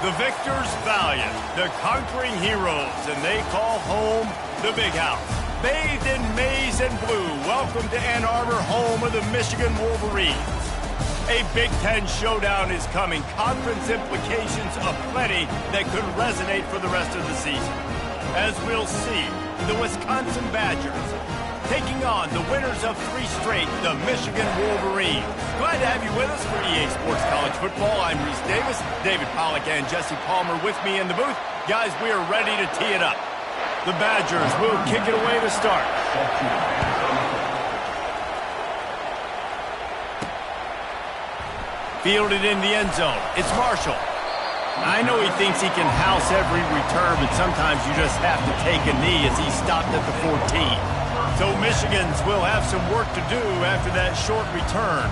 The victors valiant, the conquering heroes, and they call home the Big House. Bathed in maize and blue, welcome to Ann Arbor, home of the Michigan Wolverines. A Big Ten showdown is coming, conference implications aplenty that could resonate for the rest of the season. As we'll see, the Wisconsin Badgers taking on the winners of 3 straight, the Michigan Wolverines. Glad to have you with us for EA Sports College Football. I'm Reese Davis, David Pollack and Jesse Palmer with me in the booth. Guys, we are ready to tee it up. The Badgers will kick it away to start. Fielded in the end zone. It's Marshall. I know he thinks he can house every return, but sometimes you just have to take a knee as he stopped at the 14. So Michigan's will have some work to do after that short return.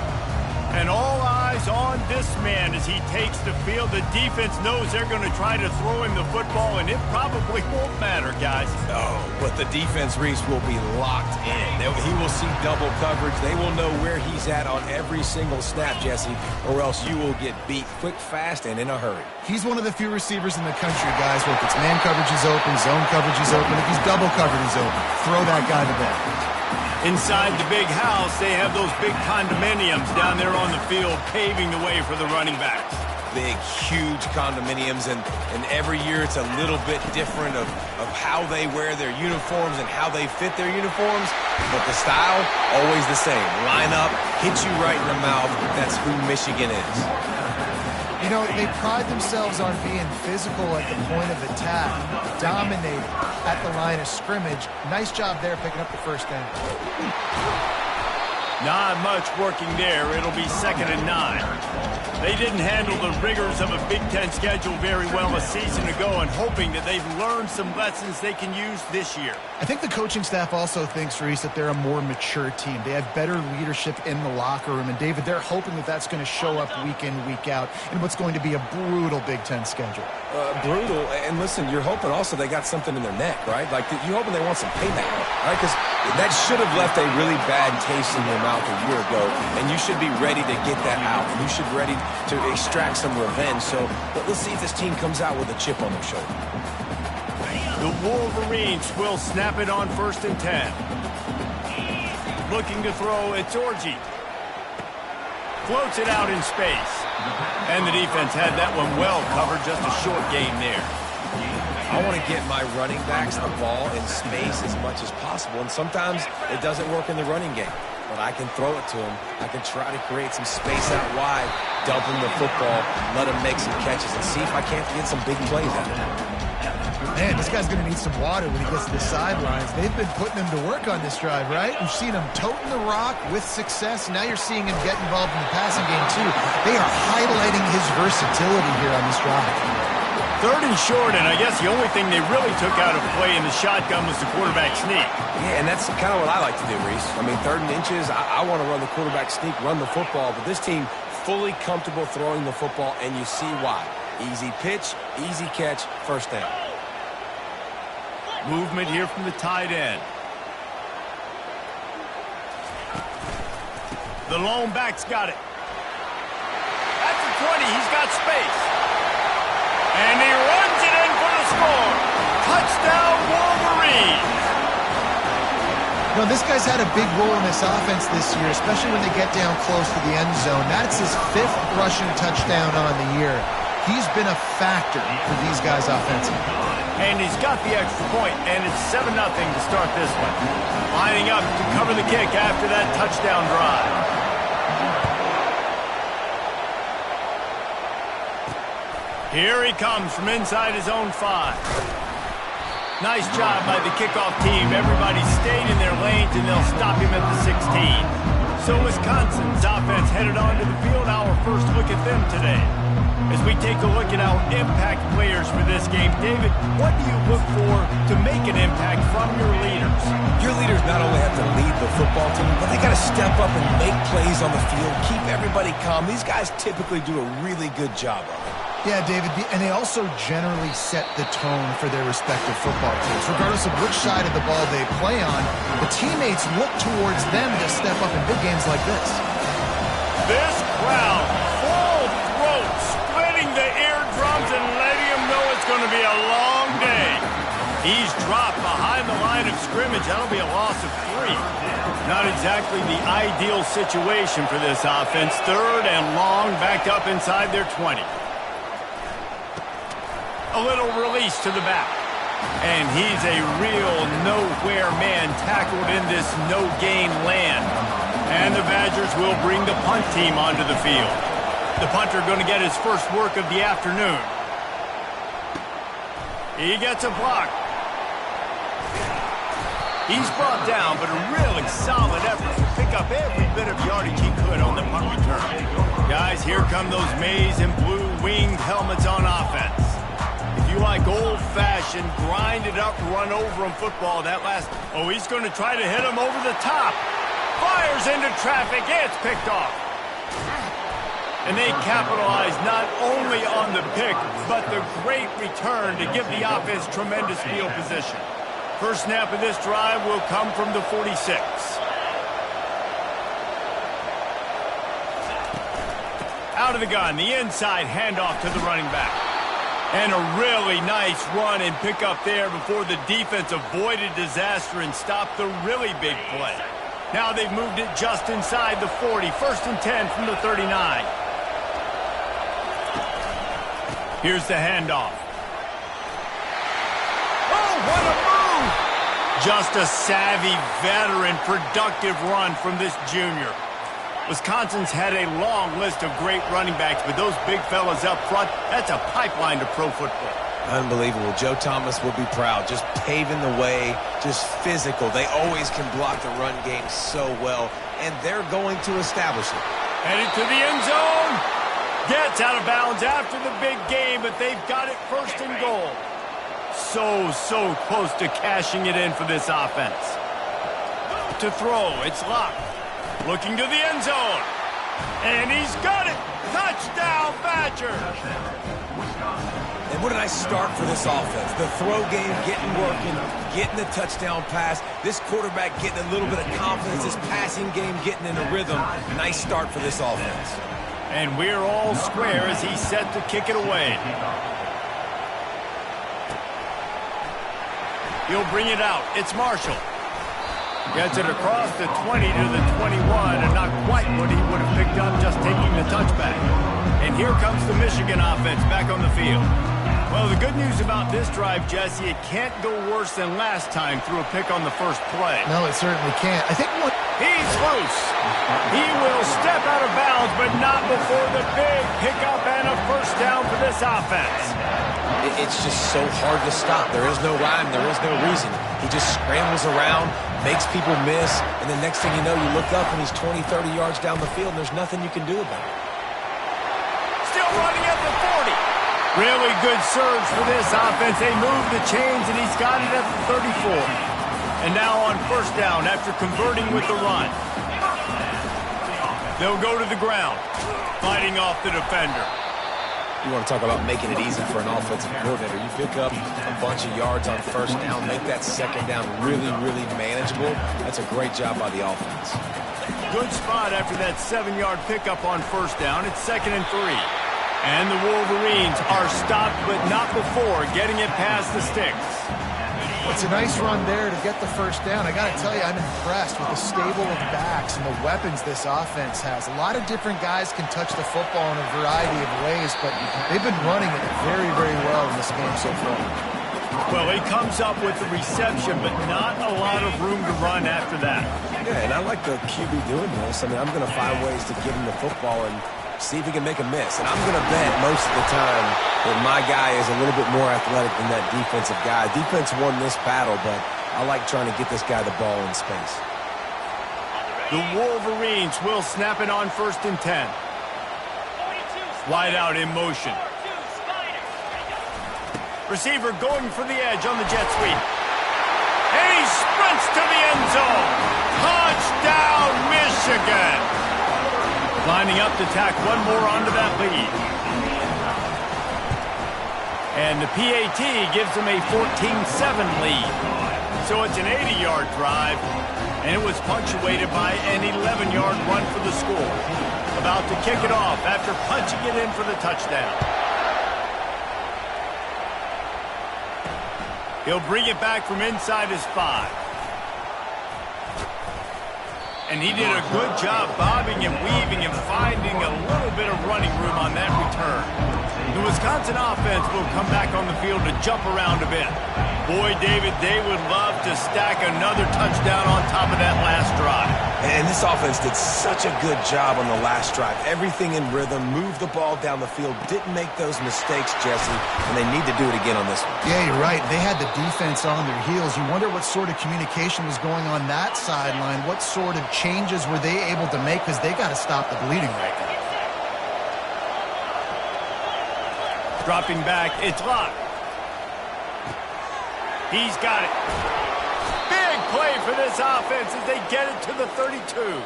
And all eyes on this man as he takes the field. The defense knows they're going to try to throw him the football, and it probably won't matter, guys. Oh, but the defense, Reese, will be locked in. He will see double coverage. They will know where he's at on every single snap, Jesse, or else you will get beat quick, fast, and in a hurry. He's one of the few receivers in the country, guys, where if it's man coverage is open, zone coverage is open, if he's double covered, he's open. Throw that guy to bed. Inside the Big House, they have those big condominiums down there on the field paving the way for the running backs. Big, huge condominiums, and every year it's a little bit different of how they wear their uniforms and how they fit their uniforms, but the style, always the same. Line up, hit you right in the mouth. That's who Michigan is. You know, they pride themselves on being physical at the point of attack, dominating at the line of scrimmage. Nice job there picking up the first down. Not much working there. It'll be 2nd and 9. They didn't handle the rigors of a Big Ten schedule very well a season ago, and hoping that they've learned some lessons they can use this year. I think the coaching staff also thinks, Reese, that they're a more mature team. They have better leadership in the locker room. And, David, they're hoping that that's going to show up week in, week out in what's going to be a brutal Big Ten schedule. Brutal. And, listen, you're hoping also they got something in their neck, right? Like, you're hoping they want some payback, right? Because that should have left a really bad taste in your mouth a year ago, and you should be ready to get that out. You should be ready to extract some revenge. So let's see if this team comes out with a chip on their shoulder. The Wolverines will snap it on 1st and 10. Looking to throw, it's Orji. Floats it out in space. And the defense had that one well covered, just a short gain there. I want to get my running backs the ball in space as much as possible, and sometimes it doesn't work in the running game. But I can throw it to him. I can try to create some space out wide, dump him the football, let him make some catches, and see if I can't get some big plays out of him. Man, this guy's going to need some water when he gets to the sidelines. They've been putting him to work on this drive, right? You've seen him toting the rock with success. Now you're seeing him get involved in the passing game, too. They are highlighting his versatility here on this drive. 3rd and short, and I guess the only thing they really took out of play in the shotgun was the quarterback sneak. Yeah, and that's kind of what I like to do, Reese. I mean, 3rd and inches, I want to run the quarterback sneak, run the football, but this team fully comfortable throwing the football, and you see why. Easy pitch, easy catch, 1st down. Movement here from the tight end. The lone back's got it. At the 20, he's got space. And he runs it in for the score. Touchdown, Wolverines. No, this guy's had a big role in this offense this year, especially when they get down close to the end zone. That's his 5th rushing touchdown on the year. He's been a factor for these guys offensively. And he's got the extra point, and it's 7-0 to start this one. Lining up to cover the kick after that touchdown drive. Here he comes from inside his own 5. Nice job by the kickoff team. Everybody stayed in their lanes, and they'll stop him at the 16. So Wisconsin's offense headed onto the field. Our first look at them today. As we take a look at our impact players for this game, David, what do you look for to make an impact from your leaders? Your leaders not only have to lead the football team, but they got to step up and make plays on the field, keep everybody calm. These guys typically do a really good job of it. Yeah, David, and they also generally set the tone for their respective football teams. Regardless of which side of the ball they play on, the teammates look towards them to step up in big games like this. This crowd, full throat, splitting the eardrums and He's dropped behind the line of scrimmage. That'll be a loss of 3. Not exactly the ideal situation for this offense. 3rd and long, backed up inside their 20. A little release to the back. And he's a real nowhere man tackled in this no-gain land. And the Badgers will bring the punt team onto the field. The punter going to get his first work of the afternoon. He gets a block. He's brought down, but a really solid effort to pick up every bit of yardage he could on the punt return. Guys, here come those maize and blue winged helmets on offense. If you like old-fashioned, grinded-up, run-over-him football, that last... Oh, he's going to try to hit him over the top. Fires into traffic. It's picked off. And they capitalize not only on the pick, but the great return to give the offense tremendous field position. First snap of this drive will come from the 46. Out of the gun, the inside handoff to the running back. And a really nice run and pick up there before the defense avoided disaster and stopped the really big play. Now they've moved it just inside the 40. 1st and 10 from the 39. Here's the handoff. Oh, what a move! Just a savvy, veteran, productive run from this junior. Wisconsin's had a long list of great running backs, but those big fellas up front, that's a pipeline to pro football. Unbelievable. Joe Thomas will be proud. Just paving the way, just physical. They always can block the run game so well, and they're going to establish it. Headed to the end zone. Gets out of bounds after the big game, but they've got it 1st and goal. So close to cashing it in for this offense. To throw, it's locked. Looking to the end zone. And he's got it. Touchdown, Badgers. And what a nice start for this offense. The throw game getting working, getting the touchdown pass. This quarterback getting a little bit of confidence. This passing game getting in a rhythm. Nice start for this offense. And we're all square as he's set to kick it away. He'll bring it out. It's Marshall. Gets it across the 20 to the 21, and not quite what he would have picked up just taking the touchback. And here comes the Michigan offense back on the field. Well, the good news about this drive, Jesse, it can't go worse than last time through a pick on the first play. No, it certainly can't. I think what... He's loose. He will step out of bounds, but not before the big pickup and a first down for this offense. It's just so hard to stop. There is no rhyme. There is no reason. He just scrambles around, makes people miss, and the next thing you know, you look up and he's 20, 30 yards down the field, and there's nothing you can do about it. Still running at the 40. Really good surge for this offense. They move the chains, and he's got it at the 34. And now on first down after converting with the run. They'll go to the ground, fighting off the defender. You want to talk about making it easy for an offensive coordinator. You pick up a bunch of yards on first down, make that second down really, really manageable. That's a great job by the offense. Good spot after that 7-yard pickup on first down. It's 2nd and 3. And the Wolverines are stopped, but not before getting it past the sticks. It's a nice run there to get the first down. I got to tell you, I'm impressed with the stable of backs and the weapons this offense has. A lot of different guys can touch the football in a variety of ways, but they've been running it very, very well in this game so far. Well, he comes up with the reception, but not a lot of room to run after that. Yeah, and I like the QB doing this. I mean, I'm going to find ways to give him the football and see if he can make a miss. And I'm going to bet most of the time that my guy is a little bit more athletic than that defensive guy. Defense won this battle, but I like trying to get this guy the ball in space. The Wolverines will snap it on 1st and 10. Wide out in motion. Receiver going for the edge on the jet sweep. And he sprints to the end zone. Touchdown, Michigan. Lining up to tack one more onto that lead. And the PAT gives them a 14-7 lead. So it's an 80-yard drive, and it was punctuated by an 11-yard run for the score. About to kick it off after punching it in for the touchdown. He'll bring it back from inside his 5. And he did a good job bobbing and weaving and finding a little bit of running room on that return. The Wisconsin offense will come back on the field to jump around a bit. Boy, David, they would love to stack another touchdown on top of that last drive. And this offense did such a good job on the last drive. Everything in rhythm, moved the ball down the field, didn't make those mistakes, Jesse, and they need to do it again on this one. Yeah, you're right. They had the defense on their heels. You wonder what sort of communication was going on that sideline. What sort of changes were they able to make, because they got to stop the bleeding right now. Dropping back, it's Locke. He's got it. Big play for this offense as they get it to the 32.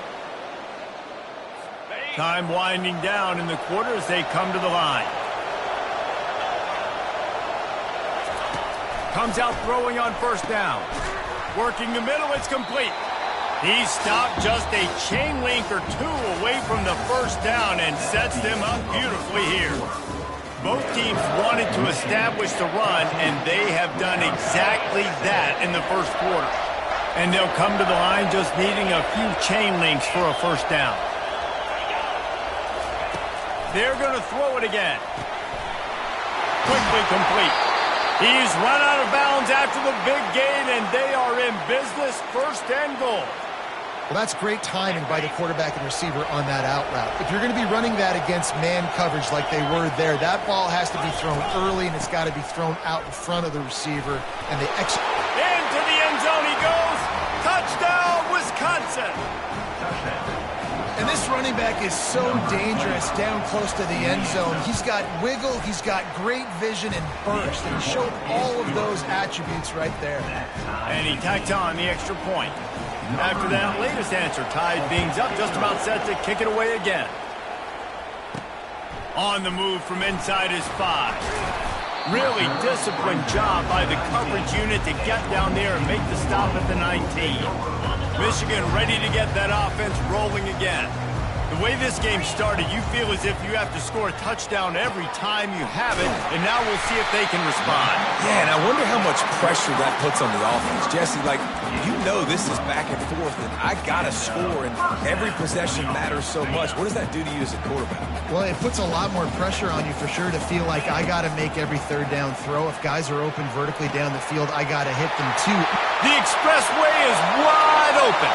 Time winding down in the quarter as they come to the line. Comes out throwing on first down. Working the middle, it's complete. He stopped just a chain link or two away from the first down and sets them up beautifully here. Both teams wanted to establish the run, and they have done exactly that in the first quarter. And they'll come to the line just needing a few chain links for a first down. They're going to throw it again. Quickly complete. He's run out of bounds after the big gain, and they are in business, first and goal. Well, that's great timing by the quarterback and receiver on that out route. If you're going to be running that against man coverage like they were there, that ball has to be thrown early, and it's got to be thrown out in front of the receiver. And they into the end zone he goes. Touchdown, Wisconsin. And this running back is so dangerous down close to the end zone. He's got wiggle, he's got great vision and burst, and he showed all of those attributes right there. And he tacked on the extra point. After that latest answer, tied things up, just about set to kick it away again. On the move from inside his 5. Really disciplined job by the coverage unit to get down there and make the stop at the 19. Michigan ready to get that offense rolling again. The way this game started, you feel as if you have to score a touchdown every time you have it, and now we'll see if they can respond. Yeah, and I wonder how much pressure that puts on the offense. Jesse, like, you know this is back and forth, and I got to score, and every possession matters so much. What does that do to you as a quarterback? Well, it puts a lot more pressure on you for sure to feel like I got to make every third down throw. If guys are open vertically down the field, I got to hit them too. The expressway is wide open.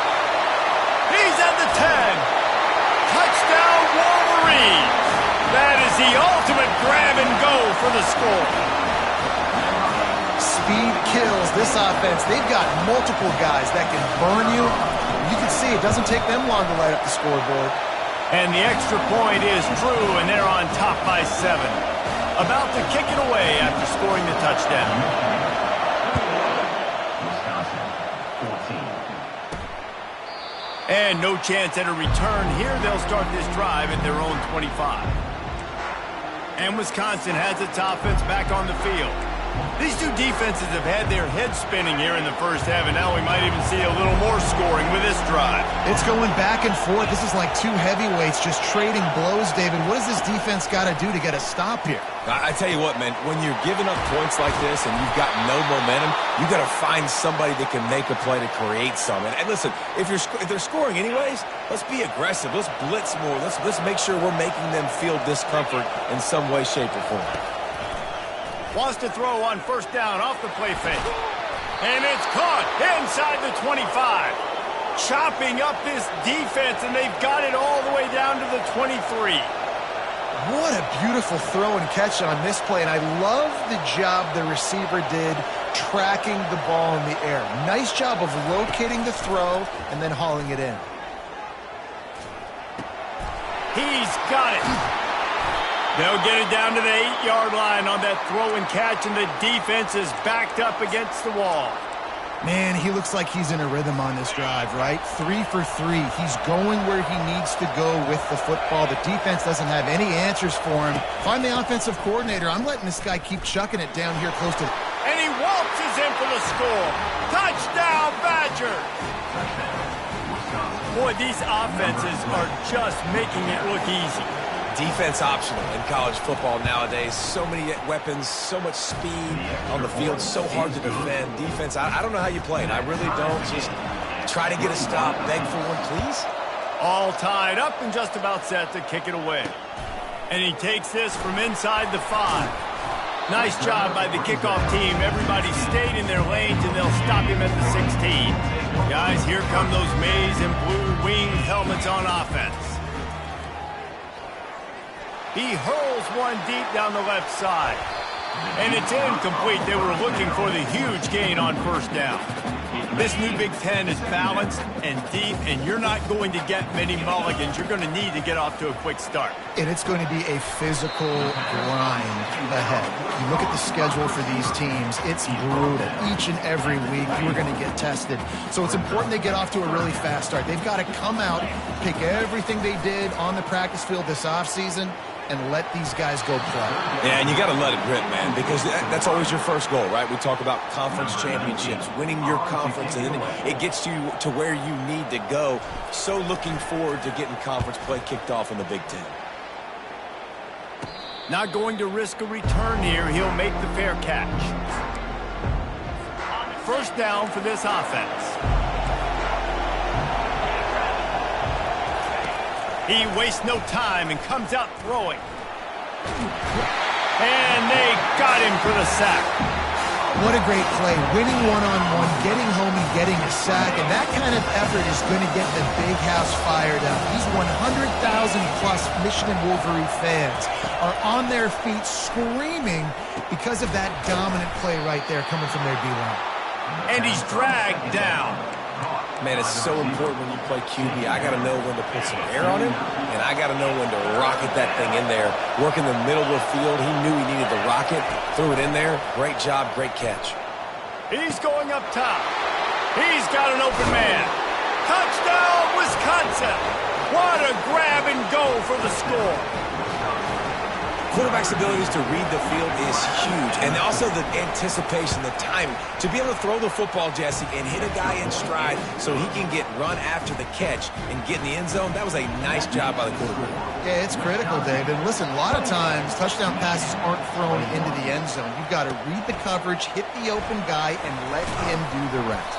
He's at the 10. Touchdown, Wolverine! That is the ultimate grab and go for the score. Speed kills this offense. They've got multiple guys that can burn you. You can see it doesn't take them long to light up the scoreboard. And the extra point is true, and they're on top by 7. About to kick it away after scoring the touchdown. And no chance at a return here. They'll start this drive at their own 25. And Wisconsin has its offense back on the field. These two defenses have had their heads spinning here in the first half, and now we might even see a little more scoring with this drive. It's going back and forth. This is like two heavyweights just trading blows, David. What does this defense got to do to get a stop here? I tell you what, man, when you're giving up points like this and you've got no momentum, you got to find somebody that can make a play to create some. And listen, if they're scoring anyways, let's be aggressive. Let's blitz more. Let's make sure we're making them feel discomfort in some way, shape, or form. Wants to throw on first down off the play fake. And it's caught inside the 25. Chopping up this defense, and they've got it all the way down to the 23. What a beautiful throw and catch on this play, and I love the job the receiver did tracking the ball in the air. Nice job of locating the throw and then hauling it in. He's got it. They'll get it down to the 8-yard line on that throw and catch, and the defense is backed up against the wall. Man, he looks like he's in a rhythm on this drive, right? 3 for 3. He's going where he needs to go with the football. The defense doesn't have any answers for him. Find the offensive coordinator. I'm letting this guy keep chucking it down here close to... And he waltzes in for the score. Touchdown, Badgers! Boy, these offenses are just making it look easy. defense optional in college football nowadays. So many weapons, so much speed on the field, so hard to defend. Defense, I don't know how you play it. I really don't. Just try to get a stop, beg for one, please. All tied up and just about set to kick it away. And he takes this from inside the 5. Nice job by the kickoff team. Everybody stayed in their lanes, and they'll stop him at the 16. Guys, here come those maize and blue winged helmets on offense. He hurls one deep down the left side. And it's incomplete. They were looking for the huge gain on first down. This new Big Ten is balanced and deep, and you're not going to get many mulligans. You're going to need to get off to a quick start. And it's going to be a physical grind ahead. You look at the schedule for these teams, it's brutal. Each and every week, you're going to get tested. So it's important they get off to a really fast start. They've got to come out, pick everything they did on the practice field this offseason, and let these guys go play. Yeah, and you got to let it rip, man, because that's always your first goal, right? We talk about conference championships, winning your conference, and then it gets you to where you need to go. So looking forward to getting conference play kicked off in the Big Ten. Not going to risk a return here. He'll make the fair catch. First down for this offense. He wastes no time and comes out throwing. And they got him for the sack. What a great play. Winning one-on-one, getting home and getting a sack, and that kind of effort is going to get the big house fired up. These 100,000-plus Michigan Wolverine fans are on their feet screaming because of that dominant play right there coming from their D-line. And he's dragged down. Man, it's so important when you play QB. I got to know when to put some air on him, and I got to know when to rocket that thing in there. Work in the middle of the field. He knew he needed the rocket, threw it in there. Great job, great catch. He's going up top. He's got an open man. Touchdown, Wisconsin. What a grab and go for the score. Quarterback's abilities to read the field is huge, and also the anticipation, the timing. To be able to throw the football, Jesse, and hit a guy in stride so he can get run after the catch and get in the end zone, that was a nice job by the quarterback. Yeah, it's critical, David. Listen, a lot of times touchdown passes aren't thrown into the end zone. You've got to read the coverage, hit the open guy, and let him do the rest.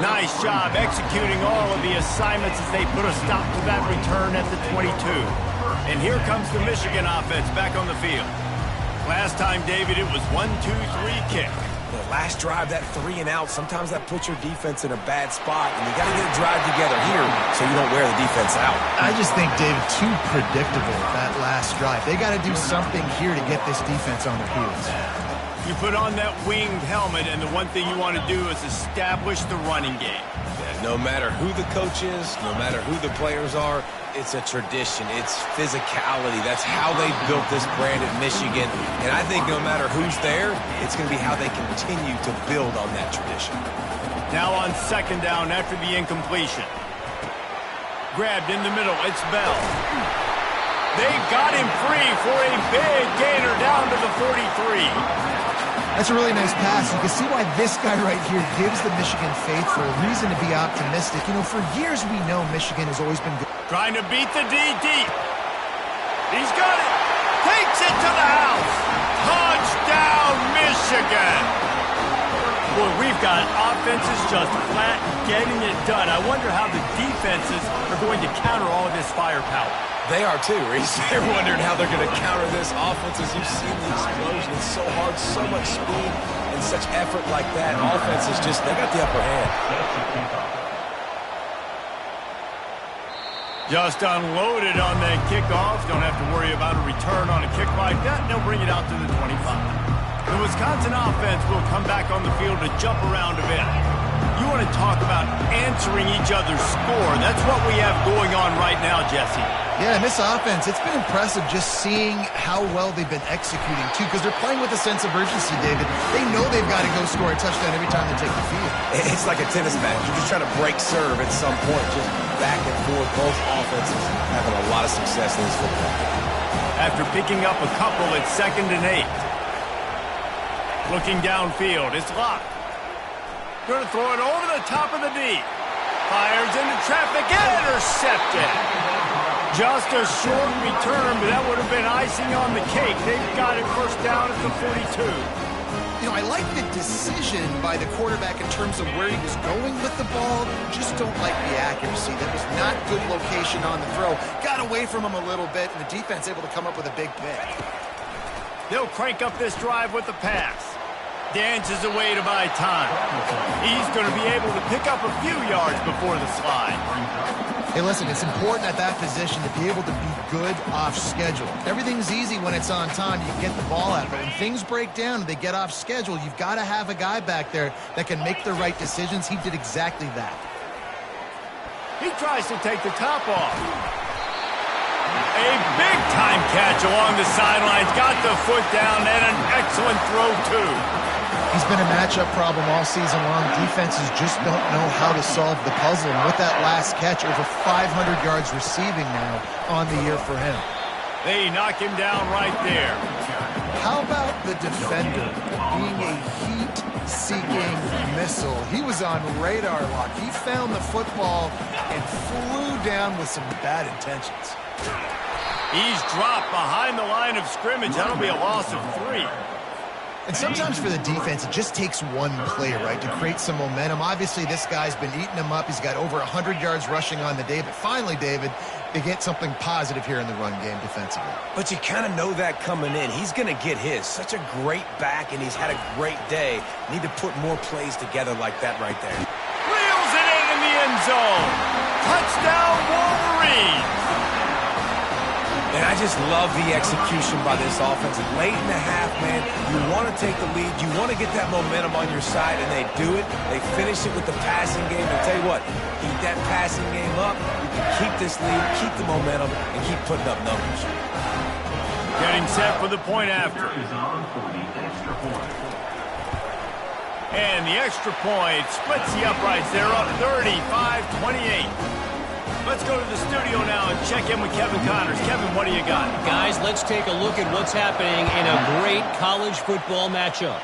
Nice job executing all of the assignments as they put a stop to that return at the 22. And here comes the Michigan offense back on the field. Last time, David, it was 1-2-3 kick. The last drive, that 3 and out, sometimes that puts your defense in a bad spot, and you got to get a drive together here so you don't wear the defense out. I just think, David, too predictable, that last drive. They got to do something here to get this defense on their heels. You put on that winged helmet, and the one thing you want to do is establish the running game. No matter who the coach is, no matter who the players are, it's a tradition. It's physicality. That's how they built this brand at Michigan. And I think no matter who's there, it's going to be how they continue to build on that tradition. Now on second down after the incompletion. Grabbed in the middle. It's Bell. They got him free for a big gainer down to the 43. That's a really nice pass. You can see why this guy right here gives the Michigan faithful a reason to be optimistic. You know, for years we know Michigan has always been good. Trying to beat the D deep. He's got it. Takes it to the house. Touchdown, Michigan. Boy, we've got offenses just flat getting it done. I wonder how the defenses are going to counter all of this firepower. They are too, Reese. They're wondering how they're going to counter this offense. As you've seen the explosion, it's so hard, so much speed, and such effort like that. Offense is just, they got the upper hand. Just unloaded on that kickoff. Don't have to worry about a return on a kick like that. They'll bring it out to the 25. The Wisconsin offense will come back on the field to jump around a bit. You want to talk about answering each other's score. That's what we have going on right now, Jesse. Yeah, and this offense, it's been impressive just seeing how well they've been executing, too, because they're playing with a sense of urgency, David. They know they've got to go score a touchdown every time they take the field. It's like a tennis match. You're just trying to break serve at some point, just back and forth. Both offenses having a lot of success in this football game. After picking up a couple, it's 2nd and 8. Looking downfield, it's locked. Going to throw it over the top of the D. Fires into traffic, intercepted. Just a short return, but that would been icing on the cake. They've got it first down at the 42. You know, I like the decision by the quarterback in terms of where he was going with the ball. Just don't like the accuracy. That was not good location on the throw. Got away from him a little bit, and the defense able to come up with a big pick. They'll crank up this drive with the pass. Dances away to buy time. He's going to be able to pick up a few yards before the slide. Hey, listen, it's important at that position to be able to be good off schedule. Everything's easy when it's on time. You can get the ball out. But when things break down and they get off schedule, you've got to have a guy back there that can make the right decisions. He did exactly that. He tries to take the top off. A big-time catch along the sidelines. Got the foot down and an excellent throw, too. He's been a matchup problem all season long. Defenses just don't know how to solve the puzzle. And with that last catch, over 500 yards receiving now on the year for him. They knock him down right there. How about the defender being a heat-seeking missile? He was on radar lock. He found the football and flew down with some bad intentions. He's dropped behind the line of scrimmage. That'll be a loss of 3. And sometimes for the defense, it just takes one play, right, to create some momentum. Obviously, this guy's been eating them up. He's got over 100 yards rushing on the day. But finally, David, they get something positive here in the run game defensively. But you kind of know that coming in. He's going to get his. Such a great back, and he's had a great day. Need to put more plays together like that right there. Reels it in the end zone. Touchdown, Wolverines. And I just love the execution by this offense. Late in the half, man, you want to take the lead. You want to get that momentum on your side, and they do it. They finish it with the passing game. And tell you what, keep that passing game up. You can keep this lead, keep the momentum, and keep putting up numbers. Getting set for the point after. And the extra point splits the uprights. They're up 35-28. Let's go to the studio now and check in with Kevin Connors. Kevin, what do you got? Guys, let's take a look at what's happening in a great college football matchup.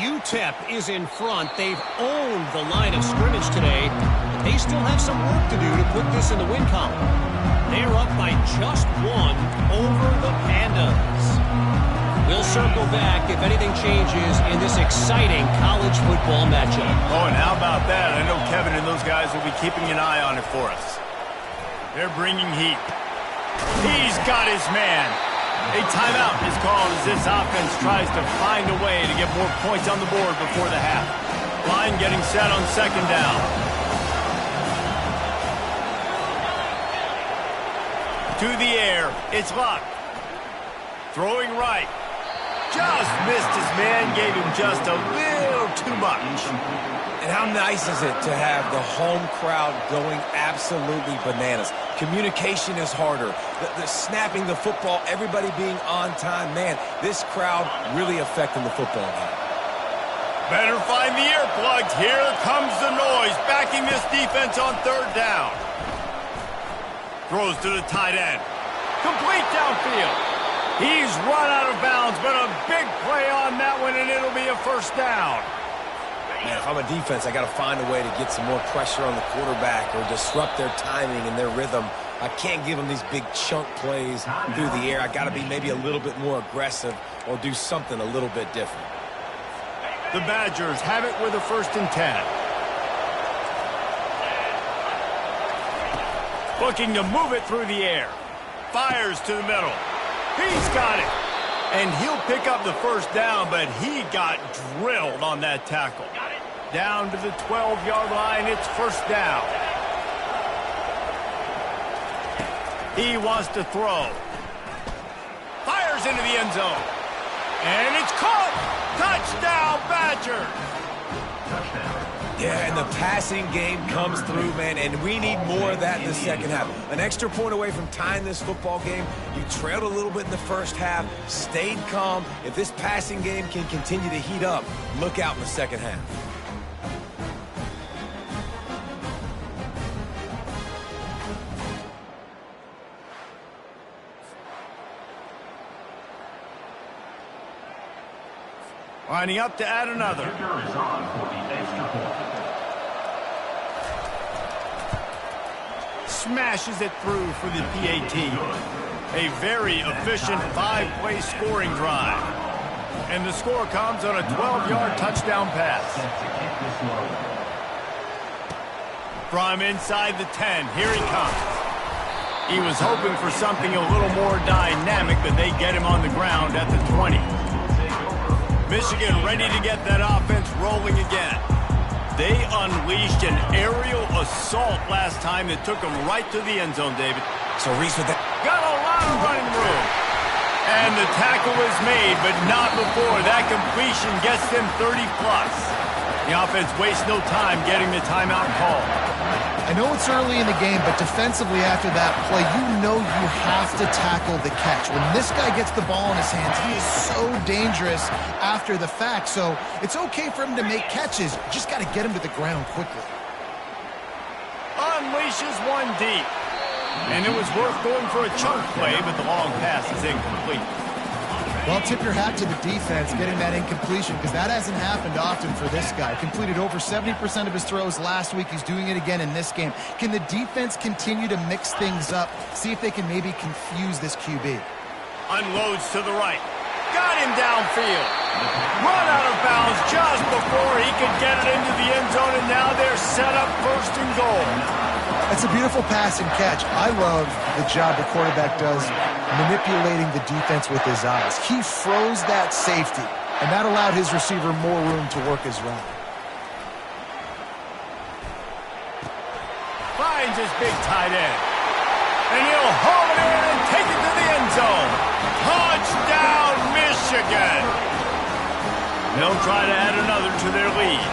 UTEP is in front. They've owned the line of scrimmage today, but they still have some work to do to put this in the win column. They're up by just 1 over the Pandas. We'll circle back if anything changes in this exciting college football matchup. Oh, and how about that? I know Kevin and those guys will be keeping an eye on it for us. They're bringing heat. He's got his man. A timeout is called as this offense tries to find a way to get more points on the board before the half. Line getting set on second down. To the air. It's Luck. Throwing right. Just missed his man. Gave him just a little too much. And how nice is it to have the home crowd going absolutely bananas? Communication is harder. The snapping the football, everybody being on time. Man, this crowd really affecting the football game. Better find the earplugs. Here comes the noise, backing this defense on third down. Throws to the tight end. Complete downfield. He's run out of bounds, but a big play on that one, and it'll be a first down. Man, if I'm a defense, I got to find a way to get some more pressure on the quarterback or disrupt their timing and their rhythm. I can't give them these big chunk plays through the air. I got to be maybe a little bit more aggressive or do something a little bit different. The Badgers have it with a 1st and 10. Looking to move it through the air. Fires to the middle. He's got it. And he'll pick up the first down, but he got drilled on that tackle. Down to the 12-yard line, it's first down. He wants to throw. Fires into the end zone. And it's caught. Touchdown, Badgers. Yeah, and the passing game comes through, man, and we need more of that in the second half. An extra point away from tying this football game. You trailed a little bit in the first half, stayed calm. If this passing game can continue to heat up, look out in the second half. Lining up to add another. Smashes it through for the PAT. A very efficient 5-play scoring drive. And the score comes on a 12-yard touchdown pass. From inside the 10, here he comes. He was hoping for something a little more dynamic, but they get him on the ground at the 20. Michigan ready to get that offense rolling again. They unleashed an aerial assault last time that took them right to the end zone, David. So Reese with that. Got a lot of running room. And the tackle is made, but not before that completion gets them 30-plus. The offense wastes no time getting the timeout call. I know it's early in the game, but defensively after that play, you know you have to tackle the catch. When this guy gets the ball in his hands, he is so dangerous after the fact. So it's okay for him to make catches. You just got to get him to the ground quickly. Unleashes one deep. And it was worth going for a chunk play, but the long pass is incomplete. Well, tip your hat to the defense getting that incompletion, because that hasn't happened often for this guy. Completed over 70% of his throws last week. He's doing it again in this game. Can the defense continue to mix things up, see if they can maybe confuse this QB? Unloads to the right. Got him downfield. Run out of bounds just before he could get it into the end zone, and now they're set up first and goal. That's a beautiful pass and catch. I love the job the quarterback does manipulating the defense with his eyes. He froze that safety, and that allowed his receiver more room to work his route. Finds his big tight end. And he'll haul it in and take it to the end zone. Touchdown, Michigan! They'll try to add another to their lead.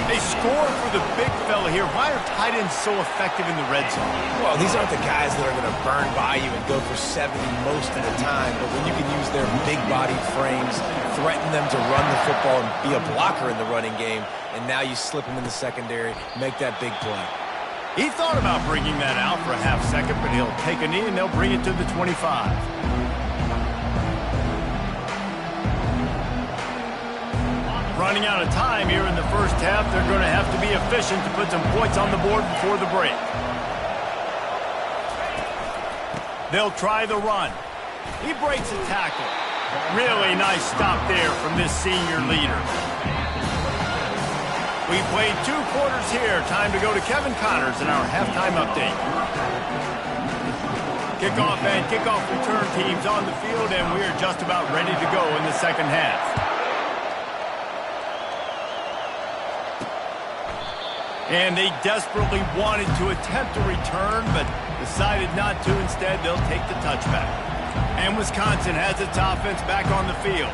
They score for the big fella here. Why are tight ends so effective in the red zone? Well, these aren't the guys that are going to burn by you and go for 70 most of the time, but when you can use their big-bodied frames, threaten them to run the football and be a blocker in the running game, and now you slip them in the secondary, make that big play. He thought about bringing that out for a half second, but he'll take a knee and they'll bring it to the 25. Running out of time here in the first half. They're going to have to be efficient to put some points on the board before the break. They'll try the run. He breaks a tackle. Really nice stop there from this senior leader. We played 2 quarters here. Time to go to Kevin Connors in our halftime update. Kickoff and kickoff return teams on the field, and we are just about ready to go in the second half. And they desperately wanted to attempt a return, but decided not to. Instead, they'll take the touchback. And Wisconsin has its offense back on the field.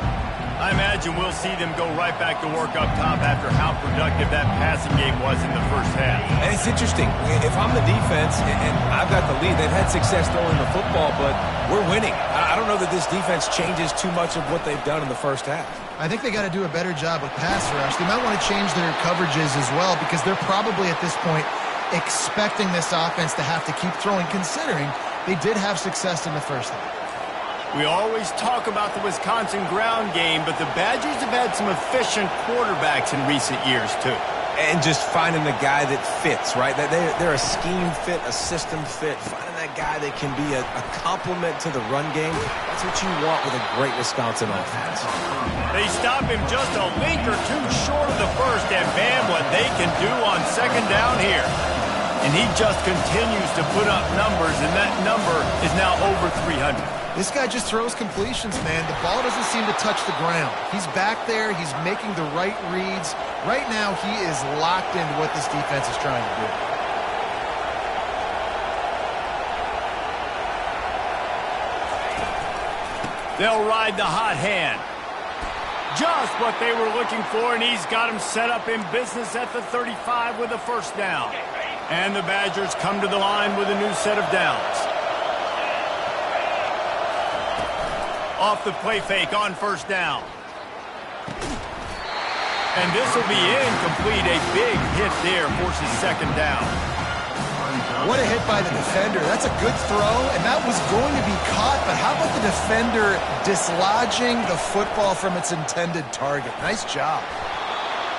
I imagine we'll see them go right back to work up top after how productive that passing game was in the first half. And it's interesting. If I'm the defense and I've got the lead, they've had success throwing the football, but we're winning. I don't know that this defense changes too much of what they've done in the first half. I think they got to do a better job with pass rush. They might want to change their coverages as well, because they're probably at this point expecting this offense to have to keep throwing, considering they did have success in the first half. We always talk about the Wisconsin ground game, but the Badgers have had some efficient quarterbacks in recent years, too. And just finding the guy that fits, right? They're a scheme fit, a system fit. Finding that guy that can be a complement to the run game, that's what you want with a great Wisconsin offense. They stop him just a link or two short of the first, and man, what they can do on second down here. And he just continues to put up numbers, and that number is now over 300. This guy just throws completions, man. The ball doesn't seem to touch the ground. He's back there. He's making the right reads. Right now, he is locked into what this defense is trying to do. They'll ride the hot hand. Just what they were looking for, and he's got him set up in business at the 35 with a first down. And the Badgers come to the line with a new set of downs. Off the play fake on first down. And this will be incomplete. A big hit there forces second down. What a hit by the defender. That's a good throw, and that was going to be caught, but how about the defender dislodging the football from its intended target? Nice job.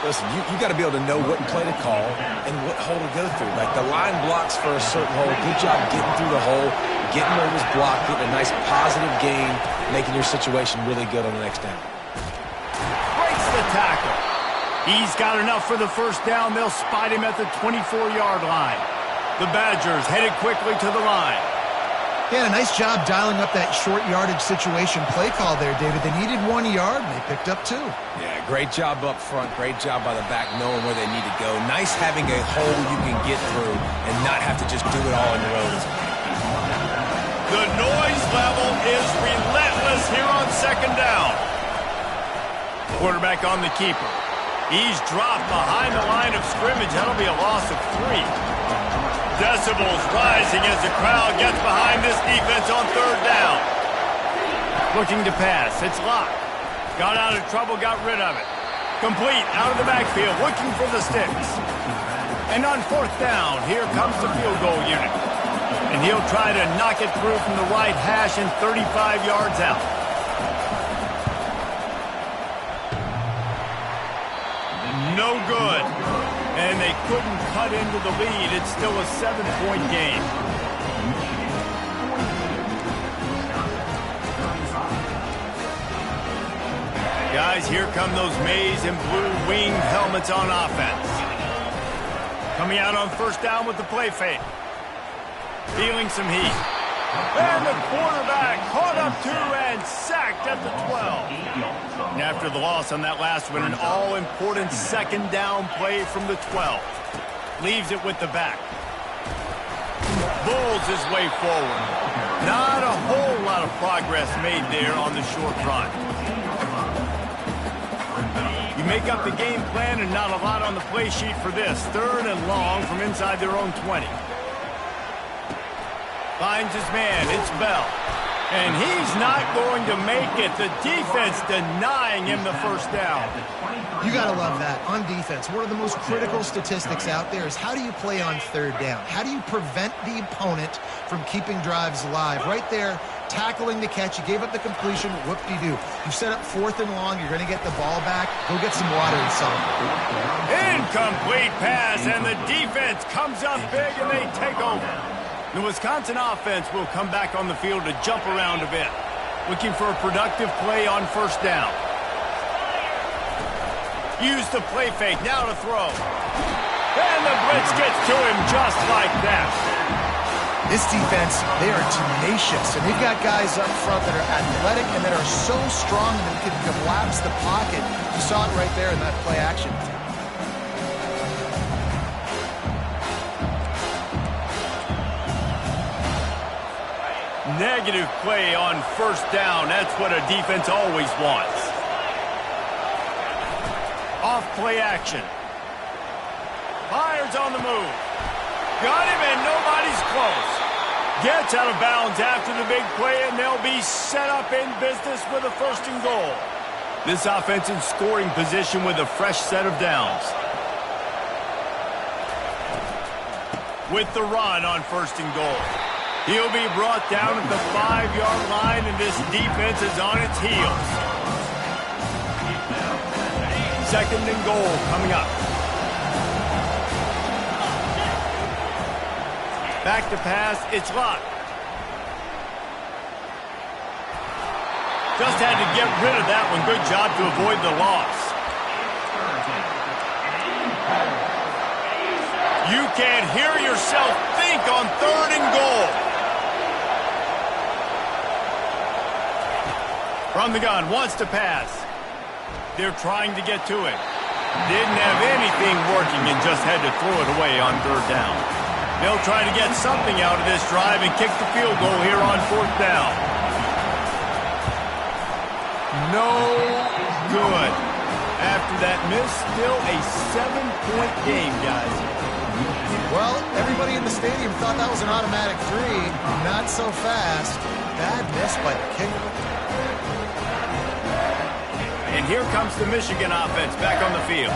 Listen, you got to be able to know what play to call and what hole to go through. Like, the line blocks for a certain hole. Good job getting through the hole, getting what was blocked, getting a nice positive gain, making your situation really good on the next down. Breaks the tackle. He's got enough for the first down. They'll spot him at the 24-yard line. The Badgers headed quickly to the line. Yeah, a nice job dialing up that short yardage situation play call there, David. They needed 1 yard, and they picked up 2. Yeah, great job up front. Great job by the back knowing where they need to go. Nice having a hole you can get through and not have to just do it all on your own. The noise level is relentless here on second down. Quarterback on the keeper. He's dropped behind the line of scrimmage. That'll be a loss of 3. Decibels rising as the crowd gets behind this defense on third down. Looking to pass. It's Locke. Got out of trouble, got rid of it. Complete out of the backfield, looking for the sticks. And on fourth down, here comes the field goal unit. And he'll try to knock it through from the right hash and 35 yards out. No good. And they couldn't cut into the lead. It's still a 7-point game. Guys, here come those maize and blue winged helmets on offense. Coming out on first down with the play fake. Feeling some heat. And the quarterback caught up to and sacked at the 12. And after the loss on that last one, an all-important second down play from the 12. Leaves it with the back. Bulls his way forward. Not a whole lot of progress made there on the short run. You make up the game plan and not a lot on the play sheet for this. Third and long from inside their own 20. Finds his man. It's Bell. And he's not going to make it. The defense denying him the first down. You got to love that. On defense, one of the most critical statistics out there is how do you play on third down? How do you prevent the opponent from keeping drives alive? Right there, tackling the catch. You gave up the completion. Whoop-de-doo. You set up fourth and long. You're going to get the ball back. Go get some water inside. Incomplete pass, and the defense comes up big, and they take over. The Wisconsin offense will come back on the field to jump around a bit. Looking for a productive play on first down. Use the play fake, now to throw. And the blitz gets to him just like that. This defense, they are tenacious, and they've got guys up front that are athletic and that are so strong that they can collapse the pocket. You saw it right there in that play action. Negative play on first down. That's what a defense always wants. Off play action. Fires on the move. Got him and nobody's close. Gets out of bounds after the big play, and they'll be set up in business with a first and goal. This offense in scoring position with a fresh set of downs. With the run on first and goal. He'll be brought down at the 5-yard line, and this defense is on its heels. Second and goal coming up. Back to pass, it's Locke. Just had to get rid of that one. Good job to avoid the loss. You can't hear yourself think on third and goal. From the gun, wants to pass. They're trying to get to it. Didn't have anything working and just had to throw it away on third down. They'll try to get something out of this drive and kick the field goal here on fourth down. No good. After that miss, still a 7-point game, guys. Well, everybody in the stadium thought that was an automatic 3. Not so fast. Bad miss by the kicker. And And here comes the Michigan offense back on the field.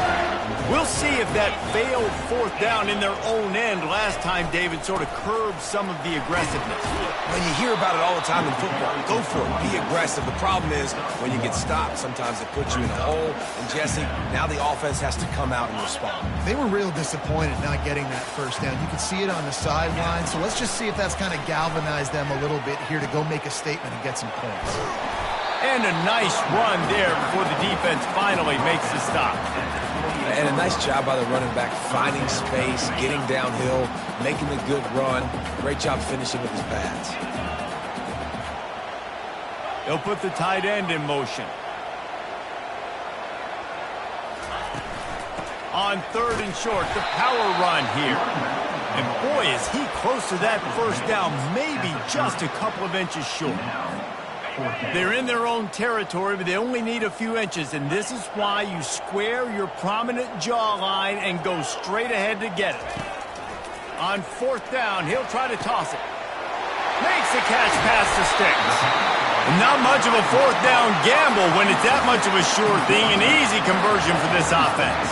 We'll see if that failed fourth down in their own end last time, David, sort of curbed some of the aggressiveness. When you hear about it all the time in football, go for it. Be aggressive. The problem is when you get stopped, sometimes it puts you in a hole. And, Jesse, now the offense has to come out and respond. They were real disappointed not getting that first down. You can see it on the sideline. So let's just see if that's kind of galvanized them a little bit here to go make a statement and get some points. And a nice run there before the defense finally makes the stop. And a nice job by the running back, finding space, getting downhill, making a good run. Great job finishing with his pads. They'll put the tight end in motion. On 3rd and short, the power run here. And boy, is he close to that first down, maybe just a couple of inches short. They're in their own territory, but they only need a few inches, and this is why you square your prominent jawline and go straight ahead to get it. On 4th down, he'll try to toss it. Makes the catch past the sticks. Not much of a 4th down gamble when it's that much of a sure thing, an easy conversion for this offense.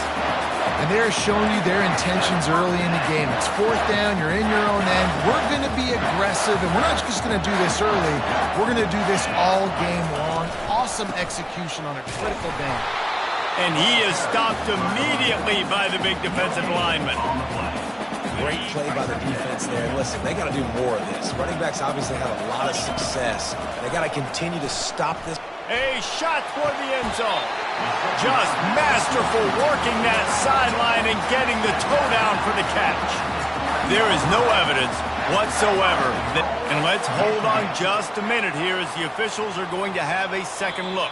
And they're showing you their intentions early in the game. It's 4th down, you're in your own end. We're going to be aggressive, and we're not just going to do this early. We're going to do this all game long. Awesome execution on a critical down. And he is stopped immediately by the big defensive lineman. Great play by the defense there. And listen, they got to do more of this. Running backs obviously have a lot of success. They got to continue to stop this. A shot toward the end zone. Just masterful working that sideline and getting the toe down for the catch. There is no evidence whatsoever. And let's hold on just a minute here as the officials are going to have a second look.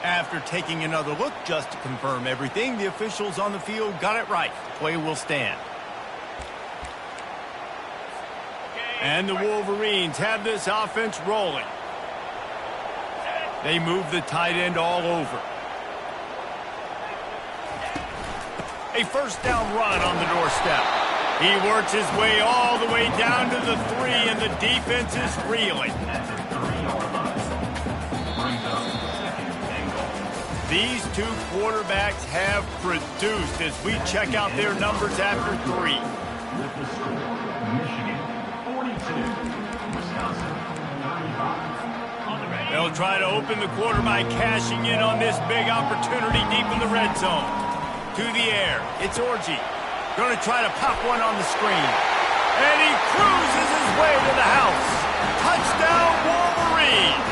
After taking another look just to confirm everything, the officials on the field got it right. Play will stand. And the Wolverines have this offense rolling. They move the tight end all over. A first down run on the doorstep. He works his way all the way down to the 3, and the defense is reeling. These two quarterbacks have produced as we check out their numbers after 3. They'll try to open the quarter by cashing in on this big opportunity deep in the red zone. To the air, it's Orji. Going to try to pop one on the screen. And he cruises his way to the house. Touchdown, Wolverines!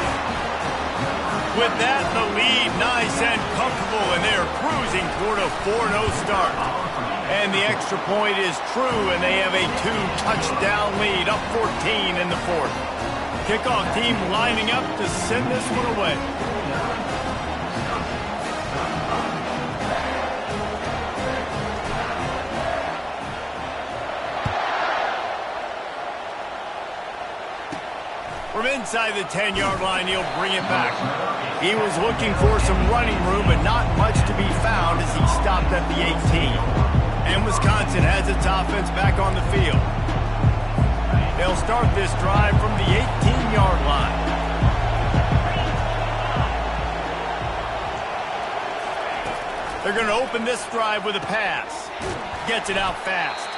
With that, the lead nice and comfortable, and they're cruising toward a 4-0 start. And the extra point is true, and they have a 2-touchdown lead, up 14 in the 4th. Kickoff team lining up to send this one away. From inside the 10-yard line, he'll bring it back. He was looking for some running room, but not much to be found as he stopped at the 18. And Wisconsin has its offense back on the field. They'll start this drive from the 18-yard line. They're going to open this drive with a pass. Gets it out fast.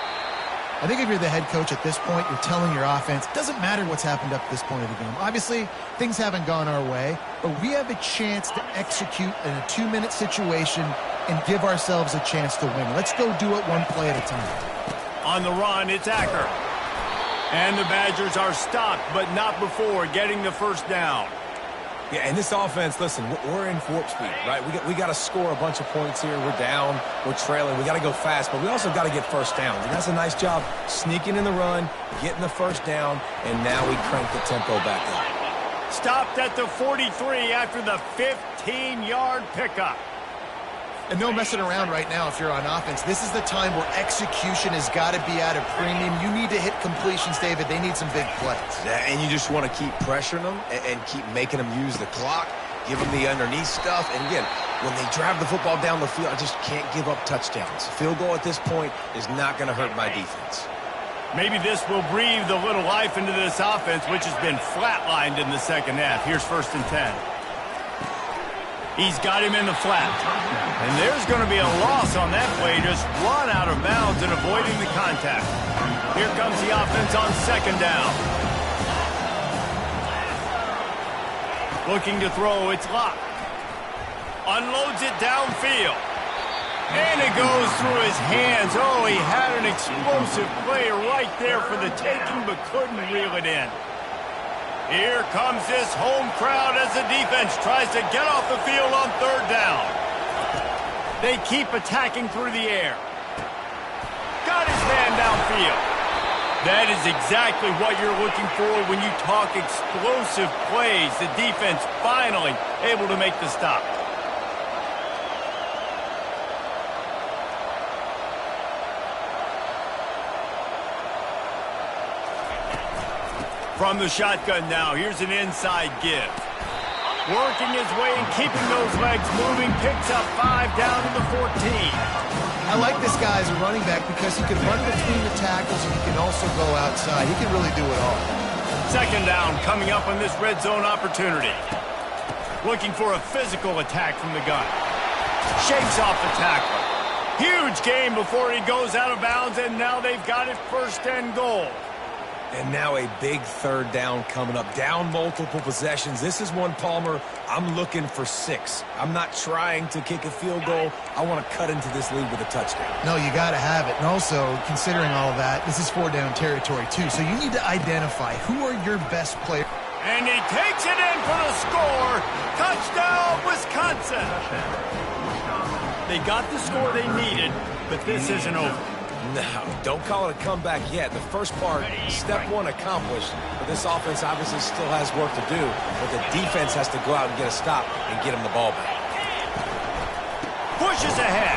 I think if you're the head coach at this point, you're telling your offense, it doesn't matter what's happened up to this point of the game. Obviously, things haven't gone our way, but we have a chance to execute in a 2-minute situation and give ourselves a chance to win. Let's go do it one play at a time. On the run, it's Acker. And the Badgers are stopped, but not before getting the first down. Yeah, and this offense, listen, we're in warp speed, right? We got to score a bunch of points here. We're down. We're trailing. We got to go fast, but we also got to get first downs. And that's a nice job sneaking in the run, getting the first down, and now we crank the tempo back up. Stopped at the 43 after the 15-yard pickup. And no messing around right now if you're on offense. This is the time where execution has got to be at a premium. You need to hit completions, David. They need some big plays. Yeah, and you just want to keep pressuring them and keep making them use the clock, give them the underneath stuff. And again, when they drive the football down the field, I just can't give up touchdowns. Field goal at this point is not going to hurt my defense. Maybe this will breathe a little life into this offense, which has been flatlined in the second half. Here's 1st and 10. He's got him in the flat. And there's going to be a loss on that play. Just run out of bounds and avoiding the contact. Here comes the offense on second down. Looking to throw, it's Locke. Unloads it downfield. And it goes through his hands. Oh, he had an explosive play right there for the taking, but couldn't reel it in. Here comes this home crowd as the defense tries to get off the field on third down. They keep attacking through the air. Got his man downfield. That is exactly what you're looking for when you talk explosive plays. The defense finally able to make the stop. From the shotgun now, here's an inside give. Working his way and keeping those legs moving, picks up 5 down to the 14. I like this guy as a running back because he can run between the tackles and he can also go outside. He can really do it all. Second down coming up on this red zone opportunity. Looking for a physical attack from the gun. Shakes off the tackler. Huge gain before he goes out of bounds, and now they've got it first and goal. And now a big third down coming up. Down multiple possessions. This is one, Palmer, I'm looking for 6. I'm not trying to kick a field goal. I want to cut into this lead with a touchdown. No, you got to have it. And also, considering all of that, this is 4-down territory, too. So you need to identify who are your best players. And he takes it in for the score. Touchdown, Wisconsin. They got the score they needed, but this isn't over. No, don't call it a comeback yet. The first part, step 1 accomplished. But this offense obviously still has work to do. But the defense has to go out and get a stop and get him the ball back. Pushes ahead.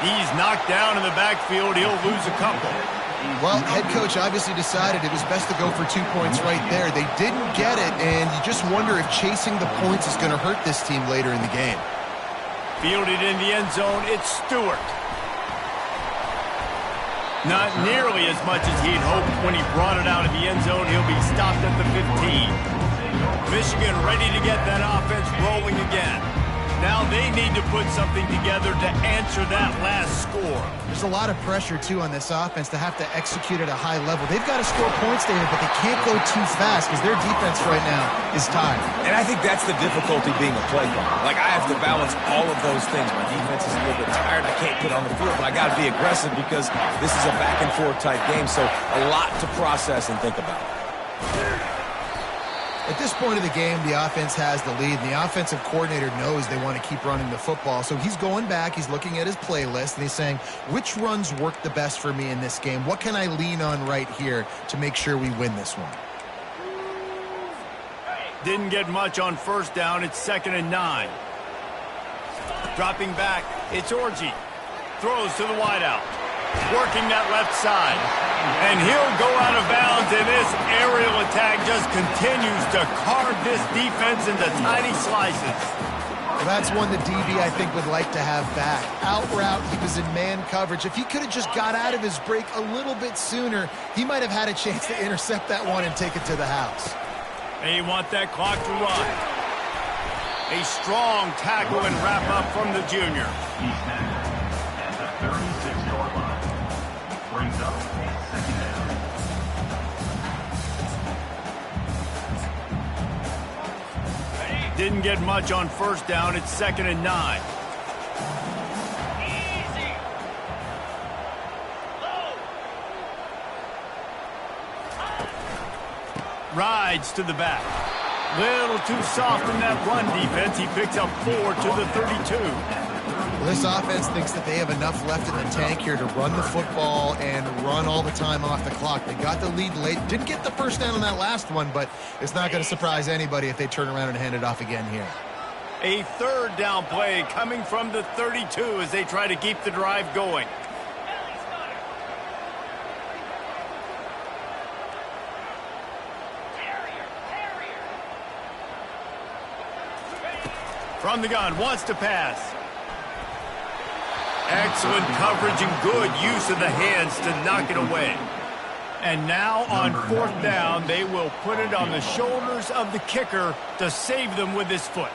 He's knocked down in the backfield. He'll lose a couple. Well, head coach obviously decided it was best to go for 2 points right there. They didn't get it, and you just wonder if chasing the points is going to hurt this team later in the game. Fielded in the end zone, it's Stewart. Not nearly as much as he'd hoped when he brought it out of the end zone. He'll be stopped at the 15. Michigan ready to get that offense rolling again. Now they need to put something together to answer that last score. There's a lot of pressure, too, on this offense to have to execute at a high level. They've got to score points, David, but they can't go too fast because their defense right now is tired. And I think that's the difficulty being a play caller. Like, I have to balance all of those things. My defense is a little bit tired. I can't get on the field, but I got to be aggressive because this is a back-and-forth type game, so a lot to process and think about. At this point of the game, the offense has the lead, and the offensive coordinator knows they want to keep running the football. So he's going back, he's looking at his playlist, and he's saying, which runs work the best for me in this game? What can I lean on right here to make sure we win this one? Didn't get much on first down. It's 2nd and 9. Dropping back, it's Orji. Throws to the wideout. Working that left side. And he'll go out of bounds, and this aerial attack just continues to carve this defense into tiny slices. Well, that's one the DB, I think, would like to have back. Out route, he was in man coverage. If he could have just got out of his break a little bit sooner, he might have had a chance to intercept that one and take it to the house. They want that clock to run. A strong tackle and wrap up from the junior. He snaps at the 36-yard line. Brings up second down. Didn't get much on first down. It's 2nd and 9. Easy. Low. Rides to the back. Little too soft in that run defense. He picks up 4 to the 32. Well, this offense thinks that they have enough left in the tank here to run the football and run all the time off the clock. They got the lead late. Didn't get the first down on that last one, but it's not going to surprise anybody if they turn around and hand it off again here. A third down play coming from the 32 as they try to keep the drive going. From the gun, wants to pass. Excellent coverage and good use of the hands to knock it away. And now on fourth down, they will put it on the shoulders of the kicker to save them with his foot.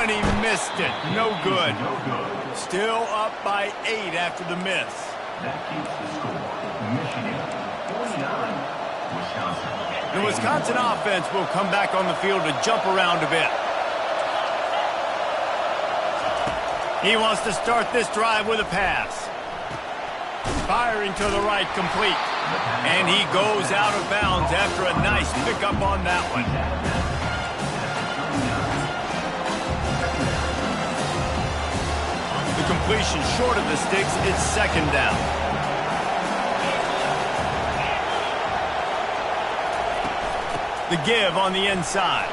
and he missed it. No good. No good. Still up by 8 after the miss. That keeps the score. Michigan 49, Wisconsin. The Wisconsin offense will come back on the field to jump around a bit. He wants to start this drive with a pass. Firing to the right, complete. And he goes out of bounds after a nice pickup on that one. The completion short of the sticks, it's second down. The give on the inside.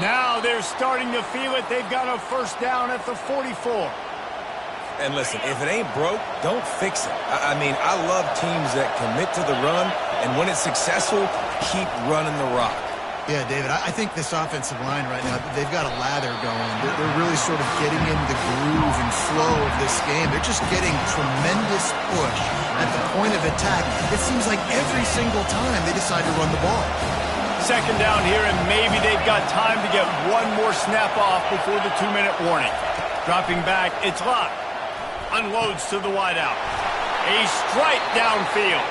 Now they're starting to feel it. They've got a first down at the 44. And listen, if it ain't broke, don't fix it. I mean, I love teams that commit to the run, and when it's successful, keep running the rock. Yeah, David, I think this offensive line right now, they've got a lather going. They're really sort of getting in the groove and flow of this game. They're just getting tremendous push at the point of attack. It seems like every single time they decide to run the ball. Second down here, and maybe they've got time to get one more snap off before the 2-minute warning. Dropping back, it's Locke. Unloads to the wideout. A strike downfield.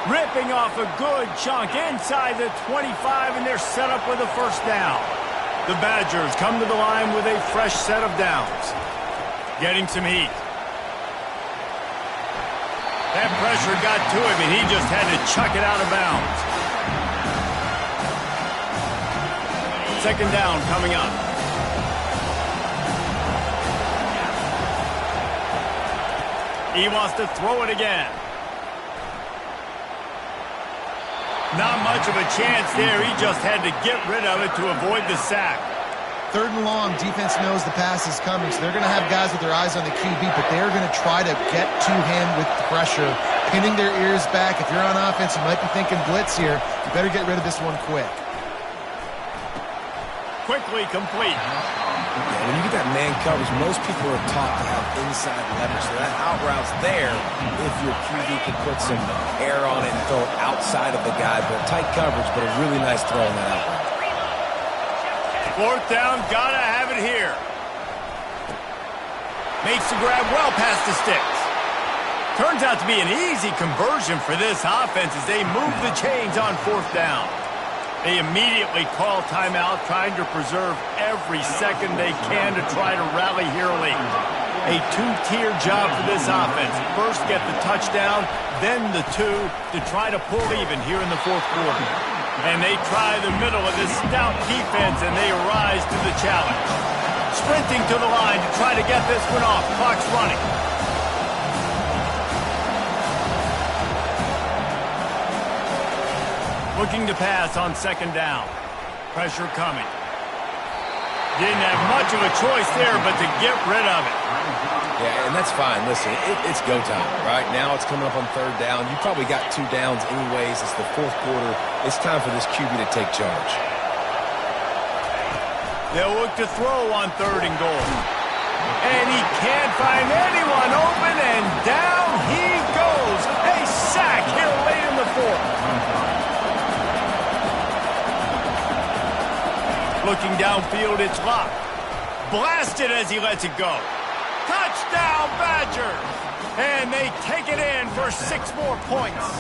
Ripping off a good chunk inside the 25, and they're set up with a first down. The Badgers come to the line with a fresh set of downs. Getting some heat. That pressure got to him, and he just had to chuck it out of bounds. Second down coming up. He wants to throw it again. Not much of a chance there. He just had to get rid of it to avoid the sack. Third and long, defense knows the pass is coming, so they're going to have guys with their eyes on the QB, but they're going to try to get to him with pressure, pinning their ears back. If you're on offense, you might be thinking blitz here. You better get rid of this one quick. Quickly complete. Yeah, when you get that man coverage, most people are taught to have inside leverage. So that out route's there if your QB can put some air on it and throw it outside of the guy. But tight coverage, but a really nice throw on that out route. Fourth down, gotta have it here. Makes the grab well past the sticks. Turns out to be an easy conversion for this offense as they move the chains on fourth down. They immediately call timeout, trying to preserve every second they can to try to rally here late. A two-tier job for this offense. First get the touchdown, then the two to try to pull even here in the fourth quarter. And they try the middle of this stout defense, and they rise to the challenge. Sprinting to the line to try to get this one off. Clock's running. Looking to pass on second down. Pressure coming. Didn't have much of a choice there, but to get rid of it. Yeah, and that's fine. Listen, it's go time, right? Now it's coming up on third down. You probably got 2 downs anyways. It's the fourth quarter. It's time for this QB to take charge. They'll look to throw on third and goal. And he can't find anyone open, and down he goes. A sack here late in the fourth. Looking downfield, it's Locke. Blasted as he lets it go. Touchdown, Badgers! And they take it in for 6 more points.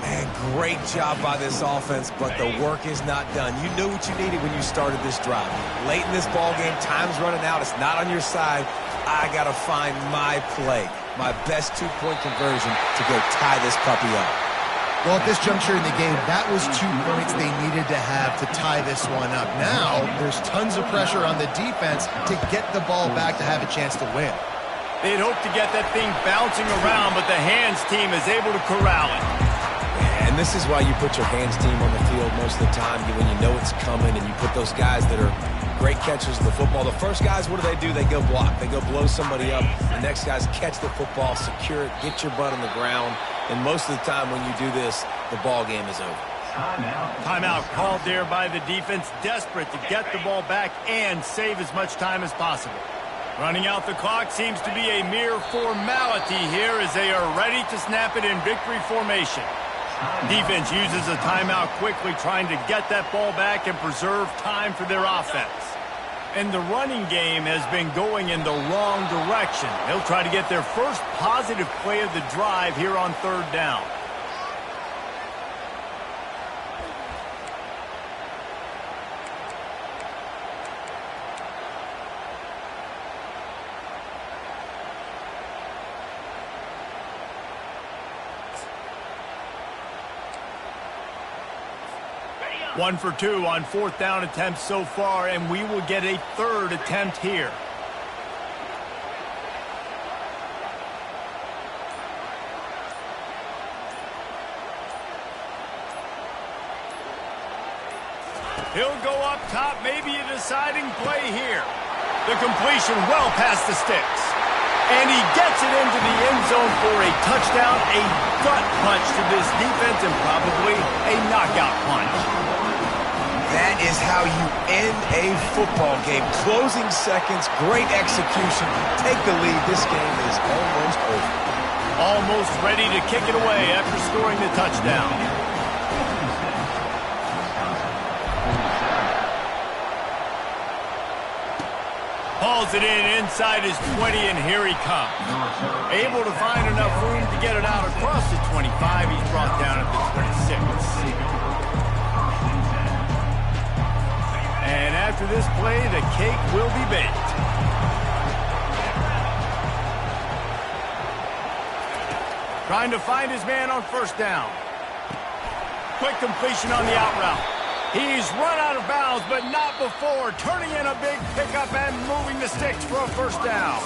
Man, great job by this offense, but the work is not done. You knew what you needed when you started this drive. Late in this ball game, time's running out. It's not on your side. I got to find my play, my best 2-point conversion to go tie this puppy up. Well, at this juncture in the game, that was 2 points they needed to have to tie this one up. Now, there's tons of pressure on the defense to get the ball back to have a chance to win. They'd hope to get that thing bouncing around, but the hands team is able to corral it. And this is why you put your hands team on the field most of the time, when you know it's coming, and you put those guys that are great catchers of the football. The first guys, what do? They go block. They go blow somebody up. The next guys catch the football, secure it, get your butt on the ground. And most of the time when you do this, the ball game is over. Timeout called there by the defense, desperate to get the ball back and save as much time as possible. Running out the clock seems to be a mere formality here as they are ready to snap it in victory formation. Defense uses a timeout quickly, trying to get that ball back and preserve time for their offense. And the running game has been going in the wrong direction. They'll try to get their first positive play of the drive here on third down. One for two on fourth down attempts so far, and we will get a third attempt here. He'll go up top, maybe a deciding play here. The completion well past the sticks. And he gets it into the end zone for a touchdown, a gut punch to this defense, and probably a knockout punch. That is how you end a football game. Closing seconds, great execution. Take the lead. This game is almost over. Almost ready to kick it away after scoring the touchdown. Hauls it in inside his 20, and here he comes. Able to find enough room to get it out across the 25. He's brought down at the 26. And after this play, the cake will be baked. Trying to find his man on first down. Quick completion on the out route. He's run out of bounds, but not before turning in a big pickup and moving the sticks for a first down.